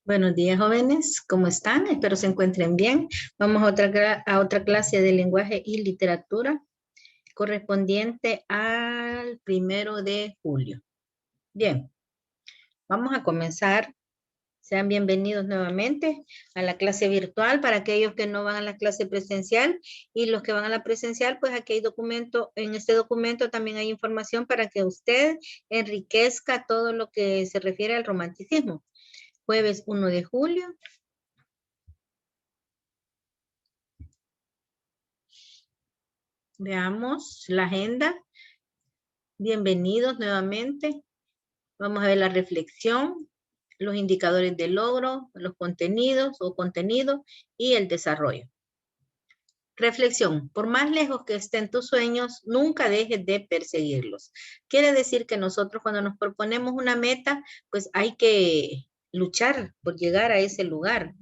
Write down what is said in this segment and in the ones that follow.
Buenos días, jóvenes. ¿Cómo están? Espero se encuentren bien. Vamos a otra clase de lenguaje y literatura correspondiente al 1 de julio. Bien, vamos a comenzar. Sean bienvenidos nuevamente a la clase virtual para aquellos que no van a la clase presencial y los que van a la presencial, pues aquí hay documento. En este documento también hay información para que usted enriquezca todo lo que se refiere al romanticismo. Jueves 1 de julio. Veamos la agenda. Bienvenidos nuevamente. Vamos a ver la reflexión, los indicadores de logro, los contenidos o contenido y el desarrollo. Reflexión. Por más lejos que estén tus sueños, nunca dejes de perseguirlos. Quiere decir que nosotros cuando nos proponemos una meta, pues hay que luchar por llegar a ese lugar.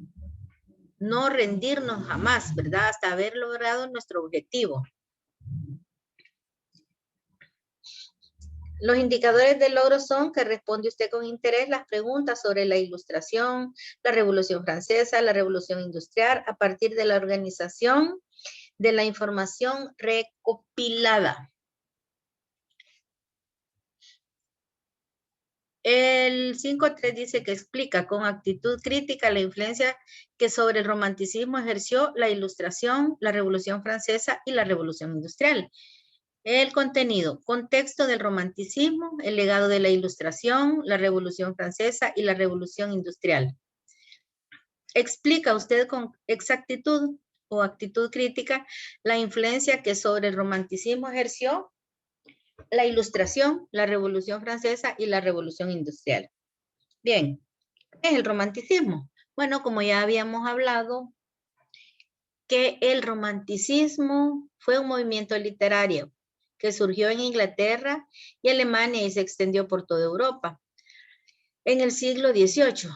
No rendirnos jamás, ¿verdad? Hasta haber logrado nuestro objetivo. Los indicadores de logro son que responde usted con interés las preguntas sobre la Ilustración, la Revolución Francesa, la Revolución Industrial, a partir de la organización de la información recopilada. El 5.3 dice que explica con actitud crítica la influencia que sobre el romanticismo ejerció la Ilustración, la Revolución Francesa y la Revolución Industrial. El contenido, contexto del romanticismo, el legado de la Ilustración, la Revolución Francesa y la Revolución Industrial. Explica usted con exactitud o actitud crítica la influencia que sobre el romanticismo ejerció la Ilustración, la Revolución Francesa y la Revolución Industrial. Bien, ¿qué es el romanticismo? Bueno, como ya habíamos hablado, que el romanticismo fue un movimiento literario que surgió en Inglaterra y Alemania y se extendió por toda Europa. En el siglo XVIII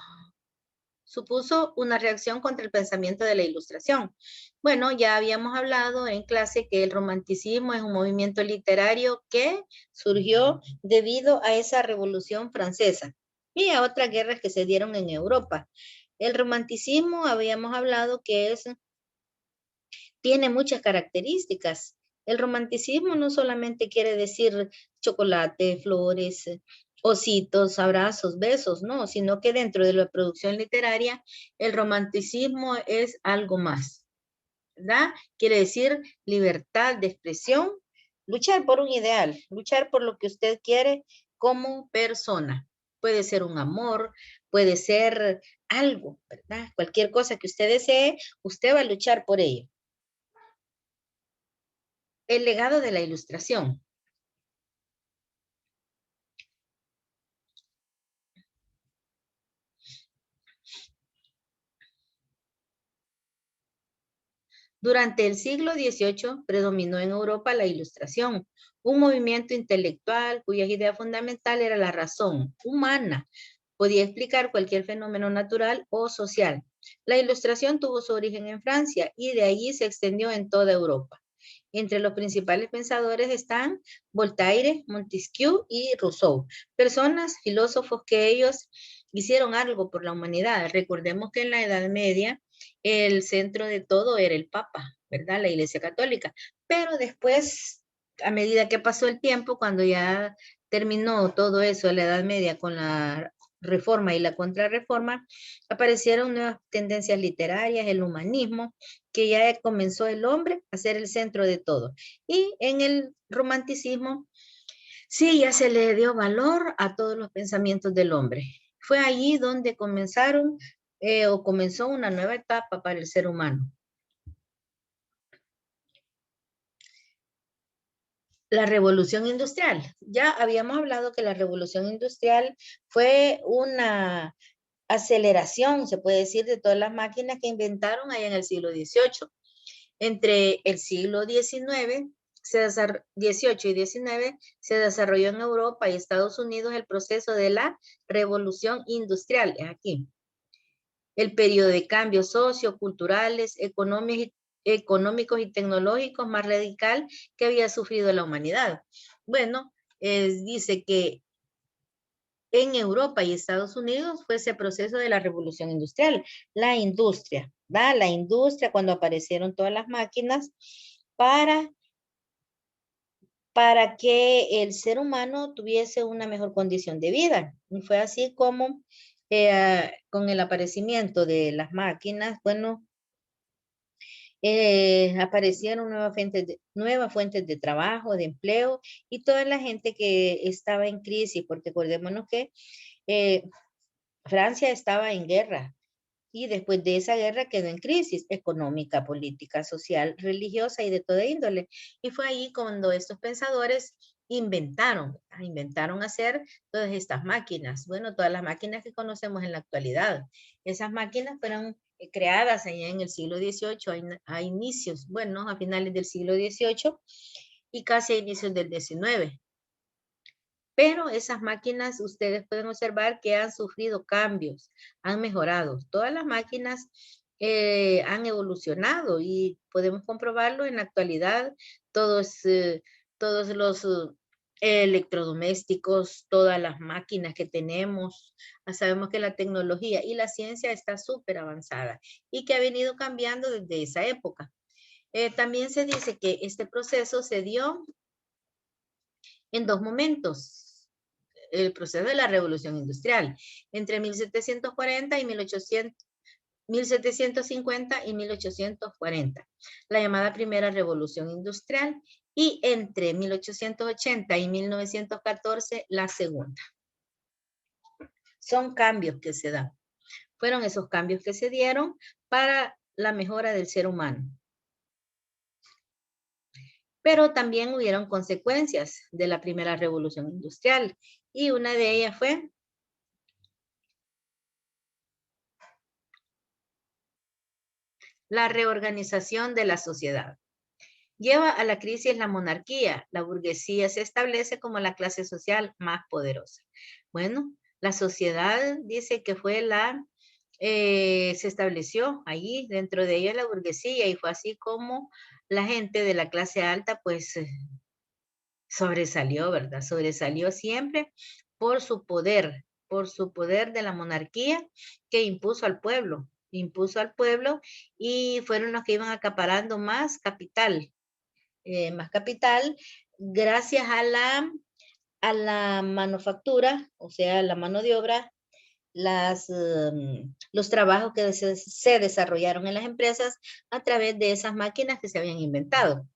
supuso una reacción contra el pensamiento de la Ilustración. Bueno, ya habíamos hablado en clase que el romanticismo es un movimiento literario que surgió debido a esa Revolución Francesa y a otras guerras que se dieron en Europa. El romanticismo, habíamos hablado que tiene muchas características. El romanticismo no solamente quiere decir chocolate, flores, ositos, abrazos, besos, no, sino que dentro de la producción literaria, el romanticismo es algo más, ¿verdad? Quiere decir libertad de expresión, luchar por un ideal, luchar por lo que usted quiere como persona. Puede ser un amor, puede ser algo, ¿verdad? Cualquier cosa que usted desee, usted va a luchar por ello. El legado de la Ilustración. Durante el siglo XVIII predominó en Europa la Ilustración, un movimiento intelectual cuya idea fundamental era la razón humana. Podía explicar cualquier fenómeno natural o social. La Ilustración tuvo su origen en Francia y de allí se extendió en toda Europa. Entre los principales pensadores están Voltaire, Montesquieu y Rousseau, personas, filósofos que ellos hicieron algo por la humanidad. Recordemos que en la Edad Media el centro de todo era el Papa, ¿verdad? La Iglesia Católica. Pero después, a medida que pasó el tiempo, cuando ya terminó todo eso de la Edad Media con la reforma y la contrarreforma, aparecieron nuevas tendencias literarias, el humanismo, que ya comenzó el hombre a ser el centro de todo. Y en el romanticismo, sí, ya se le dio valor a todos los pensamientos del hombre. Fue allí donde comenzaron o comenzó una nueva etapa para el ser humano. La revolución industrial. Ya habíamos hablado que la revolución industrial fue una aceleración, se puede decir, de todas las máquinas que inventaron allá en el siglo XVIII. Entre el siglo XIX, XVIII y XIX, se desarrolló en Europa y Estados Unidos el proceso de la revolución industrial. Es aquí. El periodo de cambios socioculturales, económicos y tecnológicos más radical que había sufrido la humanidad. Bueno, dice que en Europa y Estados Unidos fue ese proceso de la revolución industrial, la industria, ¿va? La industria cuando aparecieron todas las máquinas para que el ser humano tuviese una mejor condición de vida. Y fue así como con el aparecimiento de las máquinas, bueno, aparecieron nuevas fuentes de trabajo, de empleo y toda la gente que estaba en crisis, porque acordémonos que Francia estaba en guerra y después de esa guerra quedó en crisis económica, política, social, religiosa y de toda índole. Y fue ahí cuando estos pensadores inventaron hacer todas estas máquinas. Bueno, todas las máquinas que conocemos en la actualidad. Esas máquinas fueron creadas allá en el siglo XVIII, a inicios, bueno, a finales del siglo XVIII y casi a inicios del XIX. Pero esas máquinas ustedes pueden observar que han sufrido cambios, han mejorado. Todas las máquinas han evolucionado y podemos comprobarlo en la actualidad. Todos los electrodomésticos, todas las máquinas que tenemos, sabemos que la tecnología y la ciencia está súper avanzada y que ha venido cambiando desde esa época. También se dice que este proceso se dio en dos momentos. El proceso de la revolución industrial entre 1740 y 1750 y 1840, la llamada primera revolución industrial, y entre 1880 y 1914 la segunda. Son cambios que se dan. Fueron esos cambios que se dieron para la mejora del ser humano. Pero también hubieron consecuencias de la primera revolución industrial y una de ellas fue la reorganización de la sociedad. Lleva a la crisis la monarquía. La burguesía se establece como la clase social más poderosa. Bueno, la sociedad dice que fue se estableció allí, dentro de ella la burguesía, y fue así como la gente de la clase alta, pues, sobresalió, ¿verdad? Sobresalió siempre por su poder de la monarquía que impuso al pueblo y fueron los que iban acaparando más capital gracias a la manufactura, o sea, la mano de obra, los trabajos que se desarrollaron en las empresas a través de esas máquinas que se habían inventado.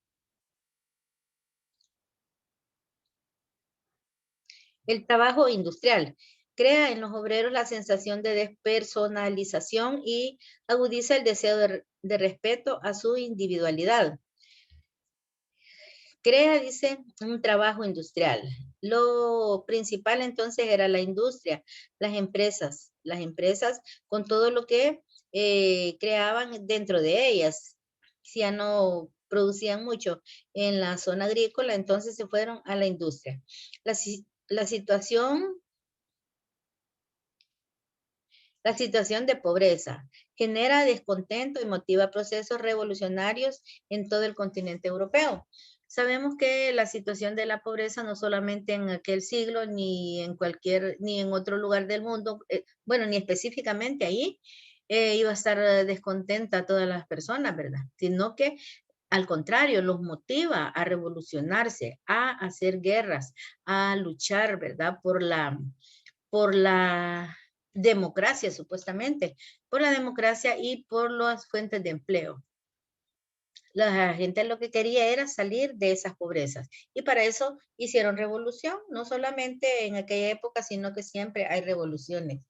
El trabajo industrial crea en los obreros la sensación de despersonalización y agudiza el deseo de respeto a su individualidad. Crea, dice, un trabajo industrial. Lo principal entonces era la industria, las empresas con todo lo que creaban dentro de ellas. Si ya no producían mucho en la zona agrícola, entonces se fueron a la industria. La situación de pobreza genera descontento y motiva procesos revolucionarios en todo el continente europeo. Sabemos que la situación de la pobreza no solamente en aquel siglo ni en otro lugar del mundo, bueno, ni específicamente ahí, iba a estar descontenta a todas las personas, ¿verdad? Sino que al contrario, los motiva a revolucionarse, a hacer guerras, a luchar, ¿verdad? Por la democracia, supuestamente, por la democracia y por las fuentes de empleo. La gente lo que quería era salir de esas pobrezas y para eso hicieron revolución, no solamente en aquella época, sino que siempre hay revoluciones.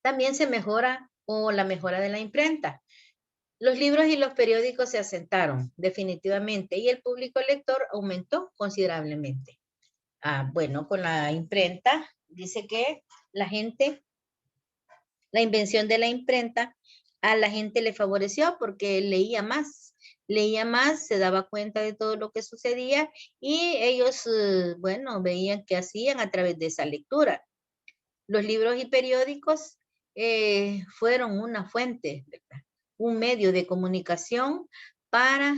También se mejora la mejora de la imprenta. Los libros y los periódicos se asentaron definitivamente y el público lector aumentó considerablemente. Bueno, con la imprenta, dice que la invención de la imprenta a la gente le favoreció porque leía más, se daba cuenta de todo lo que sucedía y ellos, bueno, veían qué hacían a través de esa lectura. Los libros y periódicos fueron una fuente, ¿verdad? Un medio de comunicación para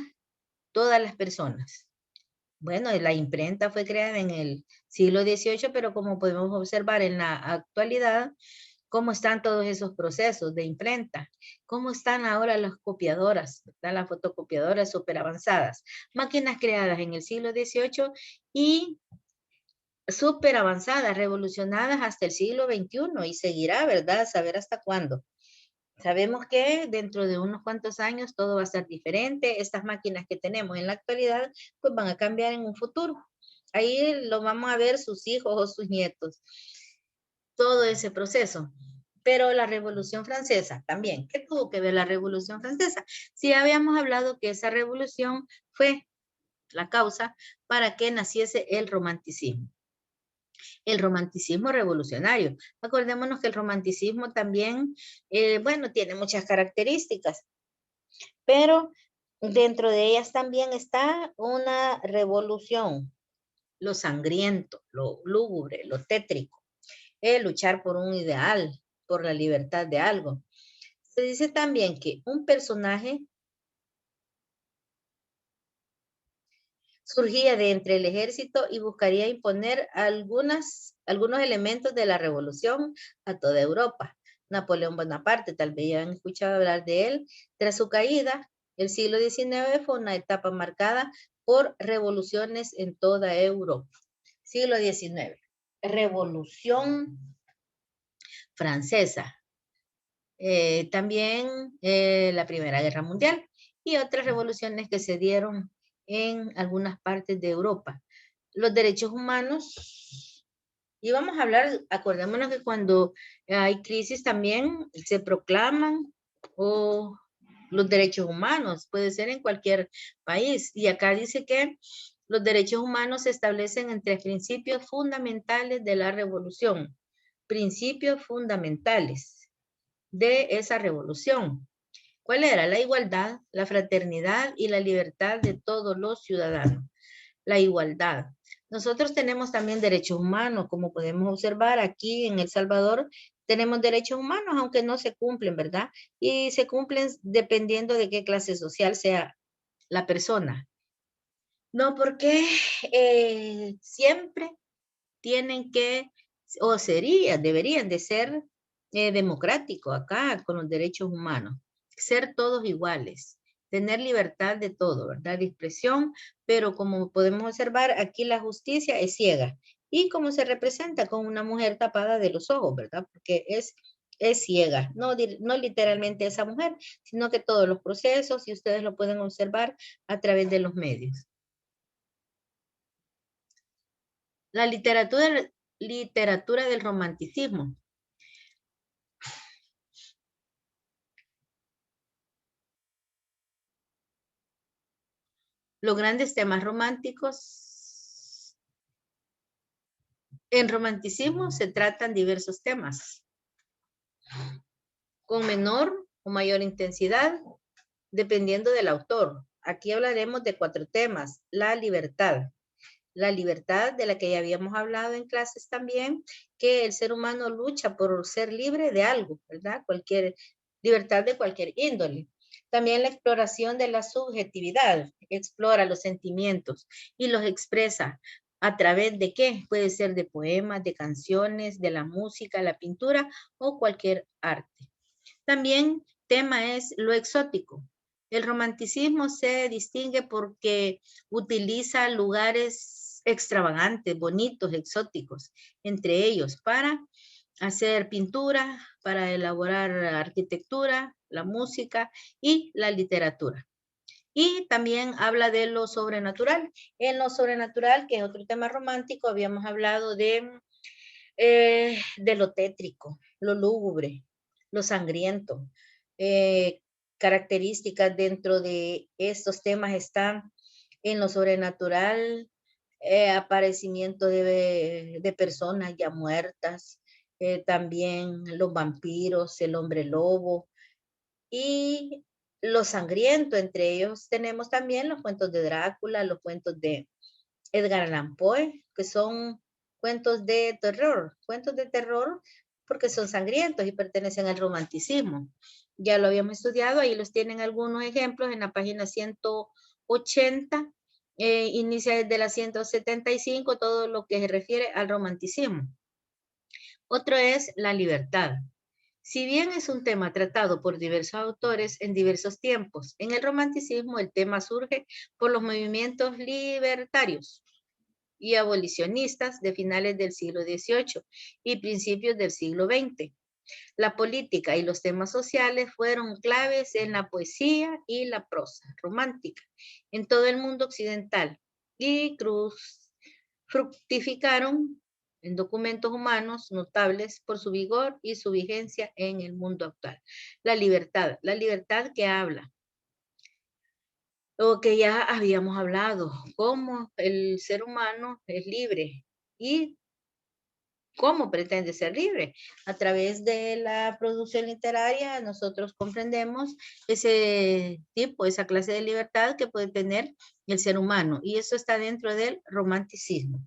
todas las personas. Bueno, la imprenta fue creada en el siglo XVIII, pero como podemos observar en la actualidad, cómo están todos esos procesos de imprenta, cómo están ahora las copiadoras, ¿verdad? Las fotocopiadoras súper avanzadas, máquinas creadas en el siglo XVIII y súper avanzadas, revolucionadas hasta el siglo XXI y seguirá, ¿verdad? Saber hasta cuándo. Sabemos que dentro de unos cuantos años todo va a ser diferente. Estas máquinas que tenemos en la actualidad, pues van a cambiar en un futuro. Ahí lo vamos a ver sus hijos o sus nietos. Todo ese proceso. Pero la Revolución Francesa también. ¿Qué tuvo que ver la Revolución Francesa? Si habíamos hablado que esa revolución fue la causa para que naciese el romanticismo. El romanticismo revolucionario. Acordémonos que el romanticismo también, bueno, tiene muchas características, pero dentro de ellas también está una revolución, lo sangriento, lo lúgubre, lo tétrico, luchar por un ideal, por la libertad de algo. Se dice también que un personaje surgía de entre el ejército y buscaría imponer algunos elementos de la revolución a toda Europa. Napoleón Bonaparte, tal vez ya han escuchado hablar de él. Tras su caída, el siglo XIX fue una etapa marcada por revoluciones en toda Europa. Siglo XIX, Revolución Francesa, también la Primera Guerra Mundial y otras revoluciones que se dieron en algunas partes de Europa. Los derechos humanos, y vamos a hablar, acordémonos que cuando hay crisis también se proclaman o los derechos humanos, puede ser en cualquier país. Y acá dice que los derechos humanos se establecen entre principios fundamentales de la revolución. Principios fundamentales de esa revolución. ¿Cuál era? La igualdad, la fraternidad y la libertad de todos los ciudadanos. La igualdad. Nosotros tenemos también derechos humanos, como podemos observar aquí en El Salvador, tenemos derechos humanos, aunque no se cumplen, ¿verdad? Y se cumplen dependiendo de qué clase social sea la persona. No, porque siempre tienen que, o deberían de ser democráticos acá con los derechos humanos, ser todos iguales, tener libertad de todo, ¿verdad? De expresión, pero como podemos observar, aquí la justicia es ciega. Y como se representa con una mujer tapada de los ojos, ¿verdad? Porque es ciega, no literalmente esa mujer, sino que todos los procesos, y ustedes lo pueden observar a través de los medios. La literatura del romanticismo. Los grandes temas románticos. En romanticismo se tratan diversos temas, con menor o mayor intensidad, dependiendo del autor. Aquí hablaremos de 4 temas. La libertad de la que ya habíamos hablado en clases también, que el ser humano lucha por ser libre de algo, ¿verdad? Libertad de cualquier índole. También la exploración de la subjetividad, explora los sentimientos y los expresa a través de qué, puede ser de poemas, de canciones, de la música, la pintura o cualquier arte. También tema es lo exótico. El romanticismo se distingue porque utiliza lugares extravagantes, bonitos, exóticos, entre ellos para hacer pintura, para elaborar arquitectura, la música y la literatura. Y también habla de lo sobrenatural. En lo sobrenatural, que es otro tema romántico, habíamos hablado de lo tétrico, lo lúgubre, lo sangriento. Características dentro de estos temas están en lo sobrenatural, aparecimiento de personas ya muertas, también los vampiros, el hombre lobo y lo sangriento. Entre ellos tenemos también los cuentos de Drácula, los cuentos de Edgar Allan Poe, que son cuentos de terror porque son sangrientos y pertenecen al romanticismo. Ya lo habíamos estudiado, ahí los tienen algunos ejemplos en la página 180 inicia desde la 175, todo lo que se refiere al romanticismo. Otro es la libertad. Si bien es un tema tratado por diversos autores en diversos tiempos, en el romanticismo el tema surge por los movimientos libertarios y abolicionistas de finales del siglo XVIII y principios del siglo XX. La política y los temas sociales fueron claves en la poesía y la prosa romántica en todo el mundo occidental y fructificaron en documentos humanos notables por su vigor y su vigencia en el mundo actual. La libertad que habla, o que ya habíamos hablado, cómo el ser humano es libre y cómo pretende ser libre. A través de la producción literaria nosotros comprendemos ese tipo, esa clase de libertad que puede tener el ser humano, y eso está dentro del romanticismo.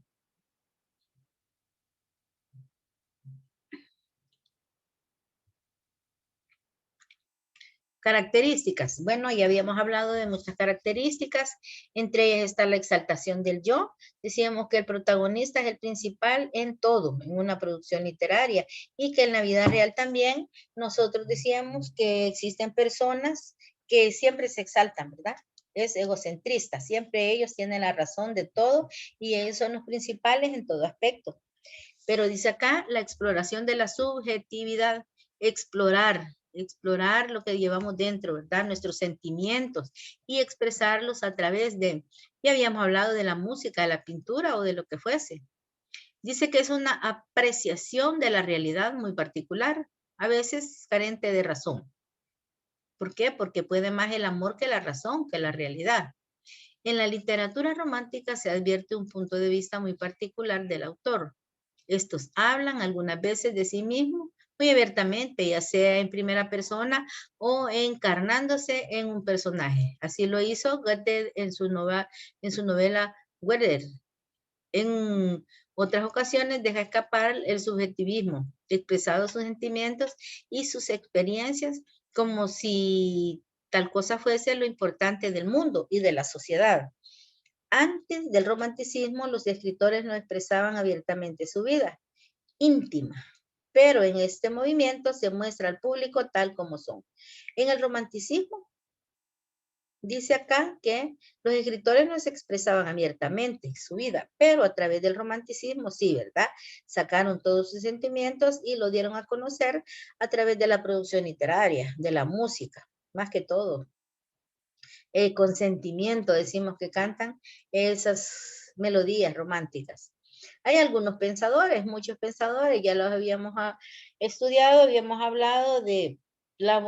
Características. Bueno, ya habíamos hablado de muchas características. Entre ellas está la exaltación del yo. Decíamos que el protagonista es el principal en todo, en una producción literaria. Y que en la vida real también nosotros decíamos que existen personas que siempre se exaltan, ¿verdad? Es egocentrista. Siempre ellos tienen la razón de todo y ellos son los principales en todo aspecto. Pero dice acá la exploración de la subjetividad, explorar lo que llevamos dentro, ¿verdad? Nuestros sentimientos y expresarlos a través de, ya habíamos hablado de la música, de la pintura o de lo que fuese. Dice que es una apreciación de la realidad muy particular, a veces carente de razón. ¿Por qué? Porque puede más el amor que la razón, que la realidad. En la literatura romántica se advierte un punto de vista muy particular del autor. Estos hablan algunas veces de sí mismos muy abiertamente, ya sea en primera persona o encarnándose en un personaje. Así lo hizo Goethe en su novela Werther. En otras ocasiones deja escapar el subjetivismo, expresado sus sentimientos y sus experiencias como si tal cosa fuese lo importante del mundo y de la sociedad. Antes del romanticismo, los escritores no expresaban abiertamente su vida íntima, pero en este movimiento se muestra al público tal como son. En el romanticismo, dice acá que los escritores no se expresaban abiertamente su vida, pero a través del romanticismo sí, ¿verdad? Sacaron todos sus sentimientos y lo dieron a conocer a través de la producción literaria, de la música, más que todo. Con sentimiento decimos que cantan esas melodías románticas. Hay algunos pensadores, muchos pensadores, ya los habíamos estudiado, habíamos hablado de la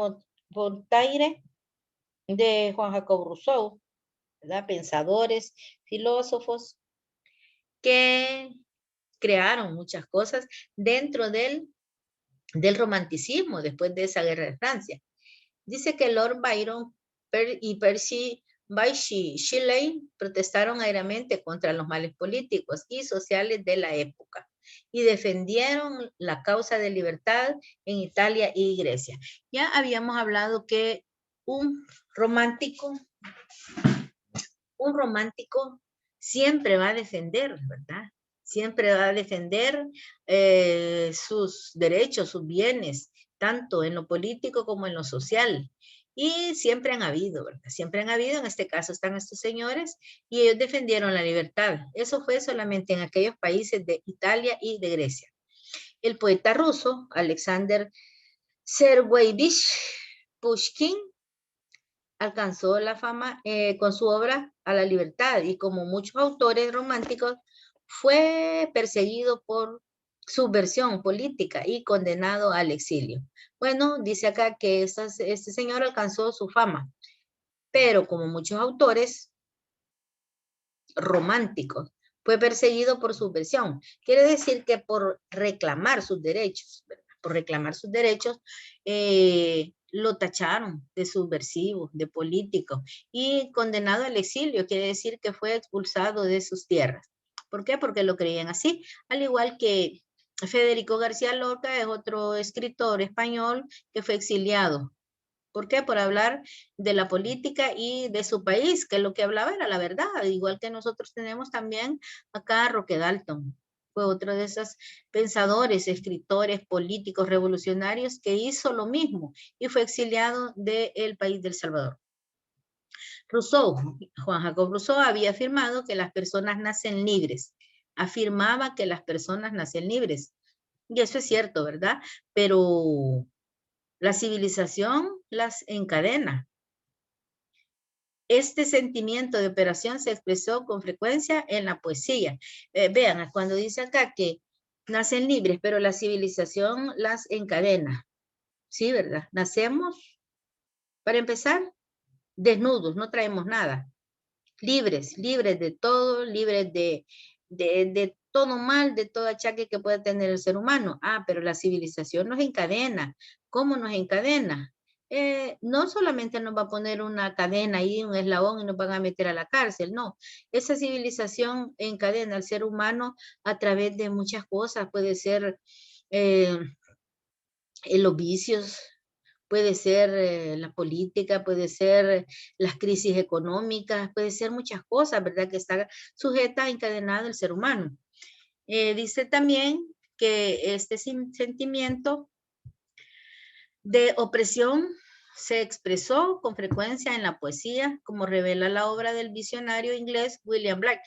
Voltaire, de Juan Jacob Rousseau, ¿verdad? Pensadores, filósofos que crearon muchas cosas dentro del romanticismo después de esa guerra de Francia. Dice que Lord Byron y Percy Bysshe Shelley protestaron airamente contra los males políticos y sociales de la época y defendieron la causa de libertad en Italia y Grecia. Ya habíamos hablado que un romántico siempre va a defender, ¿verdad? Siempre va a defender sus derechos, sus bienes, tanto en lo político como en lo social. Y siempre han habido, ¿verdad? Siempre han habido, en este caso están estos señores, y ellos defendieron la libertad. Eso fue solamente en aquellos países de Italia y de Grecia. El poeta ruso, Alexander Sergeyevich Pushkin, alcanzó la fama con su obra A la libertad y como muchos autores románticos fue perseguido por subversión política y condenado al exilio. Bueno, dice acá que este señor alcanzó su fama, pero como muchos autores románticos, fue perseguido por subversión. Quiere decir que por reclamar sus derechos, ¿verdad? Por reclamar sus derechos, lo tacharon de subversivo, de político y condenado al exilio. Quiere decir que fue expulsado de sus tierras. ¿Por qué? Porque lo creían así. Al igual que Federico García Lorca es otro escritor español que fue exiliado ¿Por qué? Por hablar de la política y de su país, que lo que hablaba era la verdad, igual que nosotros tenemos también acá a Roque Dalton. Fue otro de esos pensadores, escritores, políticos, revolucionarios que hizo lo mismo y fue exiliado del país del Salvador. Rousseau, Juan Jacob Rousseau había afirmado que las personas nacen libres. Afirmaba que las personas nacen libres. Y eso es cierto, ¿verdad? Pero la civilización las encadena. Este sentimiento de operación se expresó con frecuencia en la poesía. Vean, cuando dice acá que nacen libres, pero la civilización las encadena. Sí, ¿verdad? Nacemos, para empezar, desnudos, no traemos nada. Libres, libres de todo, libres de todo mal, de todo achaque que pueda tener el ser humano. Ah, pero la civilización nos encadena. ¿Cómo nos encadena? No solamente nos va a poner una cadena ahí, un eslabón y nos van a meter a la cárcel, no. Esa civilización encadena al ser humano a través de muchas cosas. Puede ser los vicios, puede ser la política, puede ser las crisis económicas, puede ser muchas cosas, ¿verdad? Que está sujeta, encadenada el ser humano. Dice también que este sentimiento de opresión se expresó con frecuencia en la poesía, como revela la obra del visionario inglés William Blake,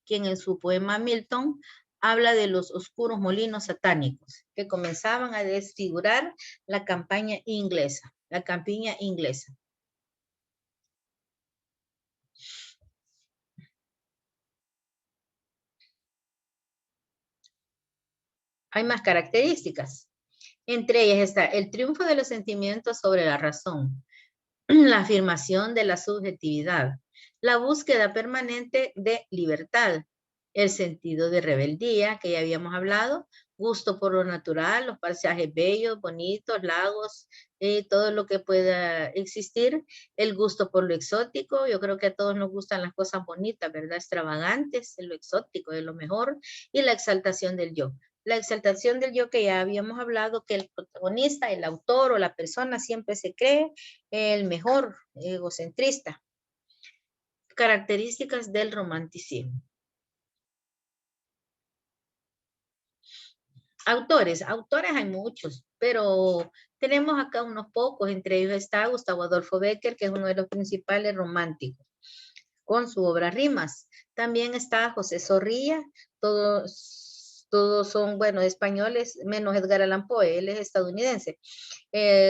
quien en su poema Milton habla de los oscuros molinos satánicos que comenzaban a desfigurar la campaña inglesa, la campiña inglesa. Hay más características. Entre ellas está el triunfo de los sentimientos sobre la razón, la afirmación de la subjetividad, la búsqueda permanente de libertad, el sentido de rebeldía, que ya habíamos hablado, gusto por lo natural, los paisajes bellos, bonitos, lagos, todo lo que pueda existir, el gusto por lo exótico, yo creo que a todos nos gustan las cosas bonitas, ¿verdad? Extravagantes, lo exótico, de lo mejor, y la exaltación del yo. La exaltación del yo que ya habíamos hablado, que el protagonista, el autor o la persona siempre se cree el mejor, egocentrista. Características del romanticismo. Autores hay muchos, pero tenemos acá unos pocos, entre ellos está Gustavo Adolfo Bécquer, que es uno de los principales románticos, con su obra Rimas. También está José Zorrilla, todos son, bueno, españoles, menos Edgar Allan Poe, él es estadounidense.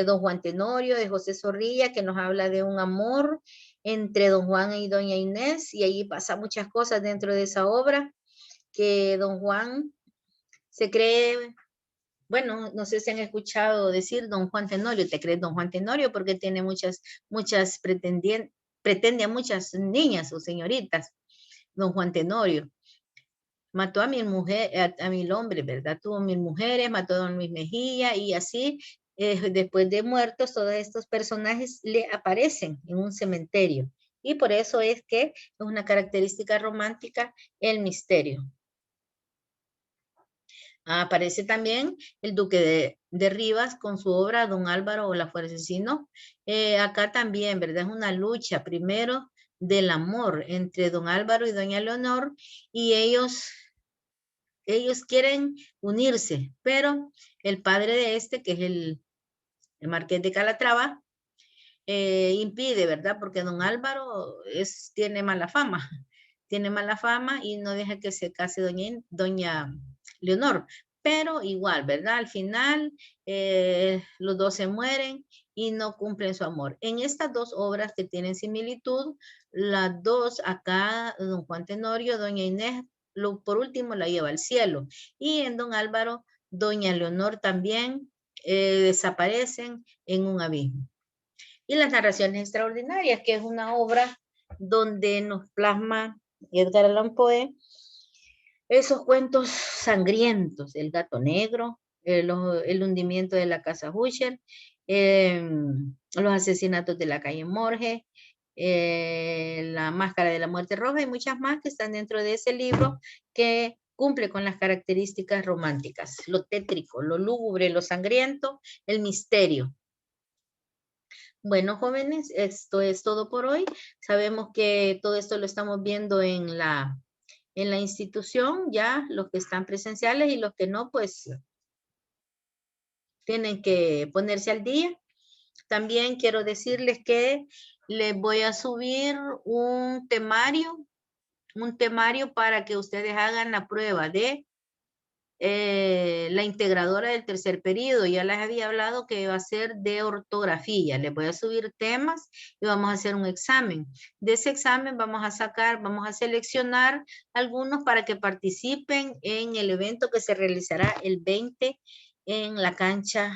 Don Juan Tenorio de José Zorrilla, que nos habla de un amor entre don Juan y doña Inés, y ahí pasa muchas cosas dentro de esa obra, que don Juan se cree, bueno, no sé si han escuchado decir don Juan Tenorio, te crees don Juan Tenorio porque tiene muchas pretende a muchas niñas o señoritas, don Juan Tenorio. Mató a 1000 mujeres, a 1000 hombres, ¿verdad? Tuvo 1000 mujeres, mató a don Luis Mejía y así, después de muertos, todos estos personajes le aparecen en un cementerio. Y por eso es que es una característica romántica el misterio. Aparece también el duque de Rivas con su obra Don Álvaro o la Fuerza Asesino. Acá también, ¿verdad? Es una lucha primero del amor entre don Álvaro y doña Leonor y ellos quieren unirse, pero el padre de este, que es el marqués de Calatrava, impide, ¿verdad? Porque don Álvaro tiene mala fama y no deja que se case doña Leonor, pero igual, ¿verdad? Al final los dos se mueren y no cumplen su amor. En estas dos obras que tienen similitud, las dos acá, don Juan Tenorio, doña Inés, por último la lleva al cielo, y en don Álvaro, doña Leonor también desaparecen en un abismo. Y las narraciones extraordinarias, que es una obra donde nos plasma Edgar Allan Poe esos cuentos sangrientos, el gato negro, el hundimiento de la casa Usher, los asesinatos de la calle Morge, la máscara de la muerte roja y muchas más que están dentro de ese libro que cumple con las características románticas, lo tétrico, lo lúgubre, lo sangriento, el misterio. Bueno, jóvenes, esto es todo por hoy. Sabemos que todo esto lo estamos viendo en la institución, ya los que están presenciales y los que no, pues tienen que ponerse al día. También quiero decirles que les voy a subir un temario para que ustedes hagan la prueba de la integradora del tercer periodo. Ya les había hablado que va a ser de ortografía. Les voy a subir temas y vamos a hacer un examen. De ese examen vamos a seleccionar algunos para que participen en el evento que se realizará el 20 en la cancha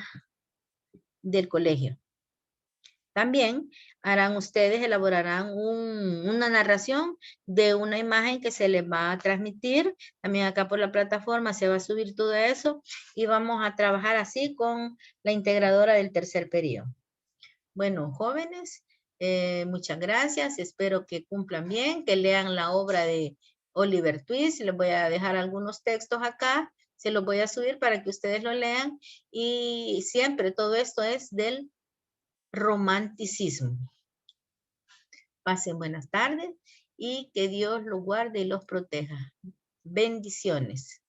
del colegio. También elaborarán una narración de una imagen que se les va a transmitir. También acá por la plataforma se va a subir todo eso y vamos a trabajar así con la integradora del tercer periodo. Bueno, jóvenes, muchas gracias. Espero que cumplan bien, que lean la obra de Oliver Twist. Les voy a dejar algunos textos acá. Se los voy a subir para que ustedes lo lean. Y siempre todo esto es del romanticismo. Pasen buenas tardes y que Dios los guarde y los proteja. Bendiciones.